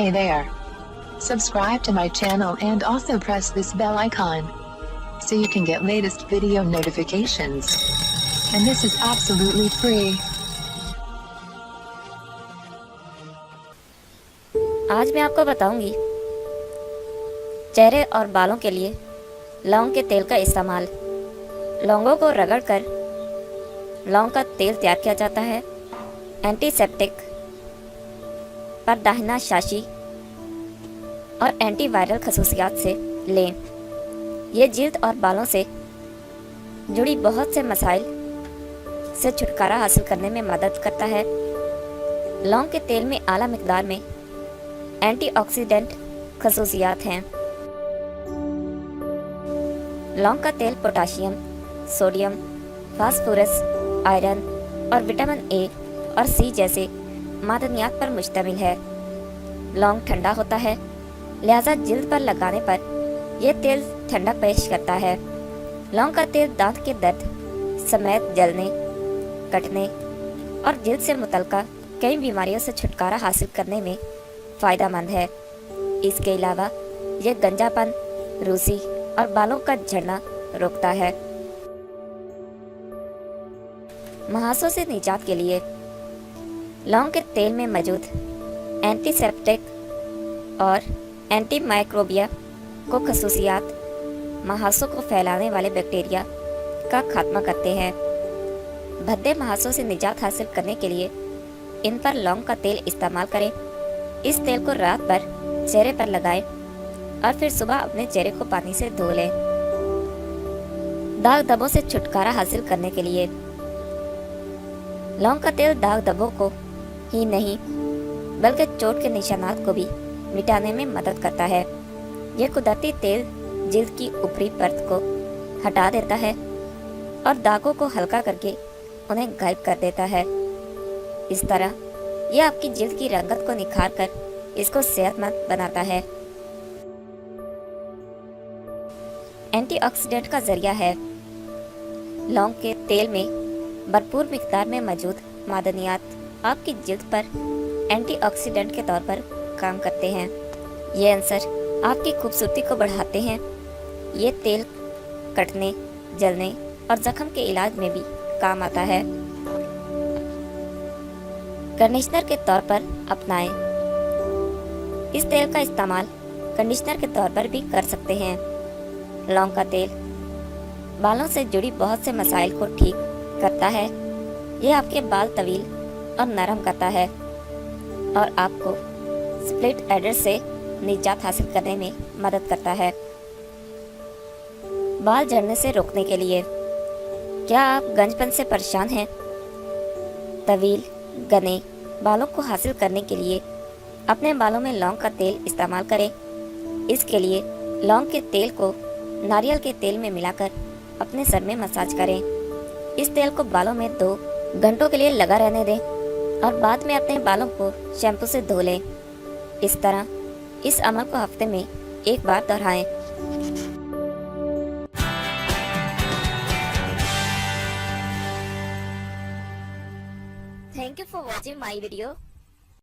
Hey there. Subscribe to my channel and also press this bell icon so you can get latest video notifications. And this is absolutely free. आज मैं आपको बताऊंगी चेहरे और बालों के लिए लौंग के तेल का इस्तेमाल। लौंगों को रगड़कर लौंग का तेल तैयार किया जाता है। एंटीसेप्टिक, परदाहिनाशाशी और एंटीवायरल खसूसियात से लें। ये जिल्द और बालों से जुड़ी बहुत से मसाइल से छुटकारा हासिल करने में मदद करता है। लौंग के तेल में आला मिकदार में एंटीऑक्सीडेंट खसूसियात हैं। लौंग का तेल पोटाशियम, सोडियम, फास्फोरस, आयरन और विटामिन ए और सी जैसे मादनियात पर मुश्तमिल है। लौंग ठंडा होता है, लिहाजा जिल्द पर लगाने पर यह तेल ठंडक पेश करता है। लौंग का तेल दांत के दर्द समेत जलने, कटने और जिल्द से मुतल्लिका कई बीमारियों से छुटकारा हासिल करने में फ़ायदेमंद है। इसके अलावा यह गंजापन, रूसी और बालों का झड़ना रोकता है। मुहासों से निजात के लिए लौंग के तेल में मौजूद एंटीसेप्टिक और एंटीमाइक्रोबिया को खसूसियात मुहासों को फैलाने वाले बैक्टीरिया का खात्मा करते हैं। भद्दे मुहासों से निजात हासिल करने के लिए इन पर लौंग का तेल इस्तेमाल करें। इस तेल को रात भर चेहरे पर लगाएं और फिर सुबह अपने चेहरे को पानी से धो लें। दाग धब्बों से छुटकारा हासिल करने के लिए लौंग का तेल दाग धब्बों को ही नहीं बल्कि चोट के निशानात को भी मिटाने में मदद करता है। यह कुदरती तेल जिल्द की ऊपरी परत को हटा देता है और दागों को हल्का करके उन्हें गायब कर देता है। इस तरह यह आपकी जिल्द की रंगत को निखार कर इसको सेहतमंद बनाता है। एंटीऑक्सीडेंट का जरिया है। लौंग के तेल में भरपूर मिकदार में मौजूद मादनियात आपकी जिल्द पर एंटीऑक्सीडेंट के तौर पर काम करते हैं। ये अंसर आपकी खूबसूरती को बढ़ाते हैं। ये तेल कटने, जलने और जख्म के इलाज में भी काम आता है। कंडीशनर के तौर पर अपनाएं। इस तेल का इस्तेमाल कंडीशनर के तौर पर भी कर सकते हैं। लौंग का तेल बालों से जुड़ी बहुत से मसाइल को ठीक करता है। यह आपके बाल तवील और नरम करता है और आपको स्प्लिट एडर से निजात हासिल करने में मदद करता है। बाल झड़ने से रोकने के लिए क्या आप गंजपन से परेशान हैं? तवील घने बालों को हासिल करने के लिए अपने बालों में लौंग का तेल इस्तेमाल करें। इसके लिए लौंग के तेल को नारियल के तेल में मिलाकर अपने सर में मसाज करें। इस तेल को बालों में 2 घंटों के लिए लगा रहने दें और बाद में अपने बालों को शैम्पू से धो लें। इस तरह इस अमल को हफ्ते में 1 बार दोहराएं। Thank you for watching my video.